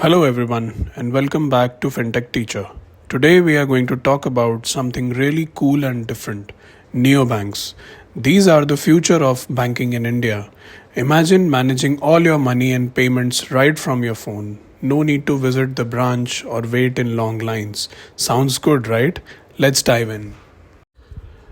Hello everyone and welcome back to Fintech Teacher. Today we are going to talk about something really cool and different, neobanks. These are the future of banking in India. Imagine managing all your money and payments right from your phone. No need to visit the branch or wait in long lines. Sounds good, right? Let's dive in.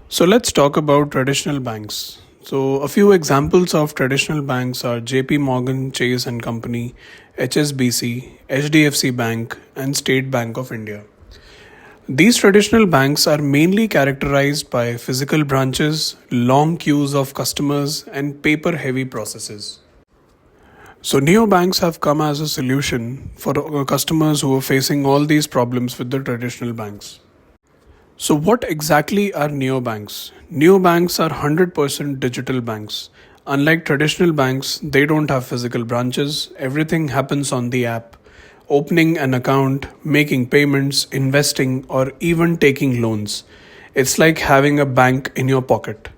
So let's talk about traditional banks. So a few examples of traditional banks are JP Morgan Chase and Company, HSBC, HDFC Bank, and State Bank of India. These traditional banks are mainly characterized by physical branches, long queues of customers, and paper heavy processes. So, neobanks have come as a solution for customers who are facing all these problems with the traditional banks. So, what exactly are neobanks? Neobanks are 100% digital banks. Unlike traditional banks, they don't have physical branches, everything happens on the app. Opening an account, making payments, investing, or even taking loans. It's like having a bank in your pocket.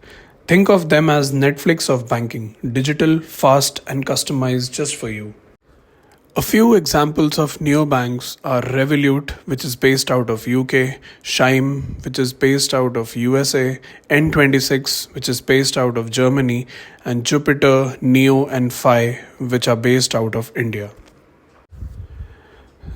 Think of them as Netflix of banking, digital, fast, and customized just for you. A few examples of neobanks are Revolut, which is based out of UK, Chime, which is based out of USA, N26, which is based out of Germany, and Jupiter, Niyo, and Fi, which are based out of India.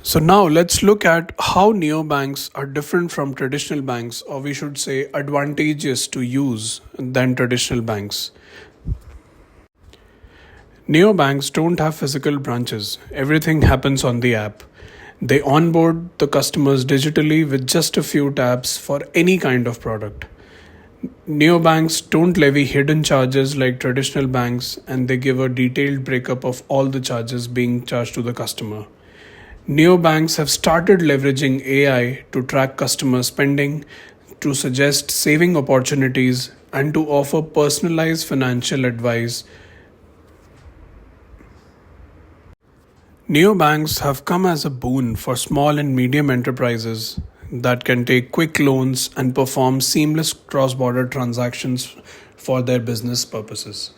So now let's look at how neobanks are different from traditional banks, or we should say advantageous to use than traditional banks. Neobanks don't have physical branches. Everything happens on the app. They onboard the customers digitally with just a few taps for any kind of product. Neobanks don't levy hidden charges like traditional banks, and they give a detailed breakup of all the charges being charged to the customer. Neobanks have started leveraging AI to track customer spending, to suggest saving opportunities, and to offer personalized financial advice. Neobanks have come as a boon for small and medium enterprises that can take quick loans and perform seamless cross-border transactions for their business purposes.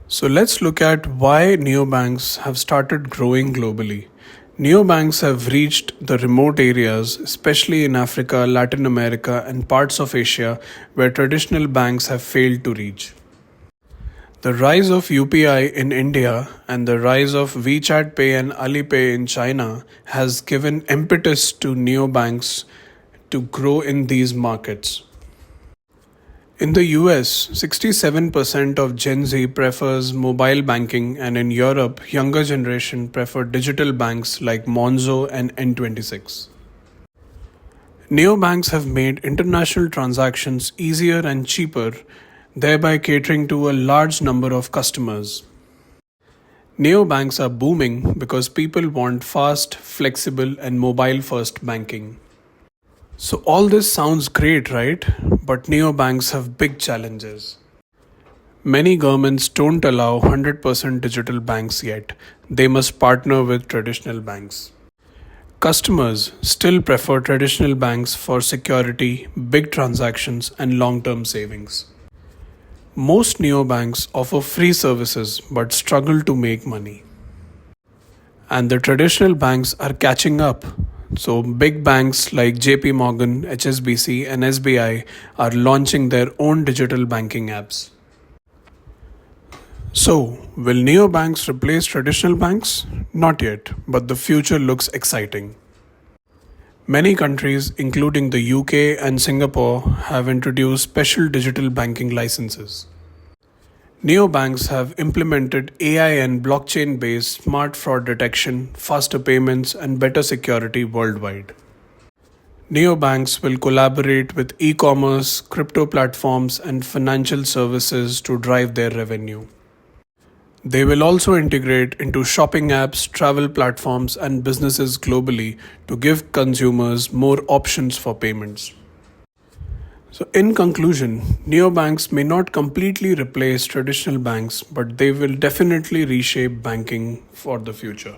So let's look at why neobanks have started growing globally. Neobanks have reached the remote areas, especially in Africa, Latin America, and parts of Asia where traditional banks have failed to reach. The rise of UPI in India and the rise of WeChat Pay and Alipay in China has given impetus to neobanks to grow in these markets. In the US, 67% of Gen Z prefers mobile banking, and in Europe, younger generation prefer digital banks like Monzo and N26. Neobanks have made international transactions easier and cheaper, thereby catering to a large number of customers. Neobanks are booming because people want fast, flexible, and mobile-first banking. So all this sounds great, right? But neobanks have big challenges. Many governments don't allow 100% digital banks yet. They must partner with traditional banks. Customers still prefer traditional banks for security, big transactions, and long-term savings. Most neobanks offer free services but struggle to make money. And the traditional banks are catching up. So big banks like JP Morgan, HSBC, and SBI are launching their own digital banking apps. So, will neobanks replace traditional banks? Not yet, but the future looks exciting. Many countries, including the UK and Singapore, have introduced special digital banking licenses. Neobanks have implemented AI and blockchain-based smart fraud detection, faster payments, and better security worldwide. Neobanks will collaborate with e-commerce, crypto platforms, and financial services to drive their revenue. They will also integrate into shopping apps, travel platforms, and businesses globally to give consumers more options for payments. So, in conclusion, neobanks may not completely replace traditional banks, but they will definitely reshape banking for the future.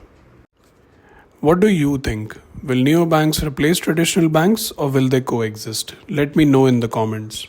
What do you think? Will neobanks replace traditional banks or will they coexist? Let me know in the comments.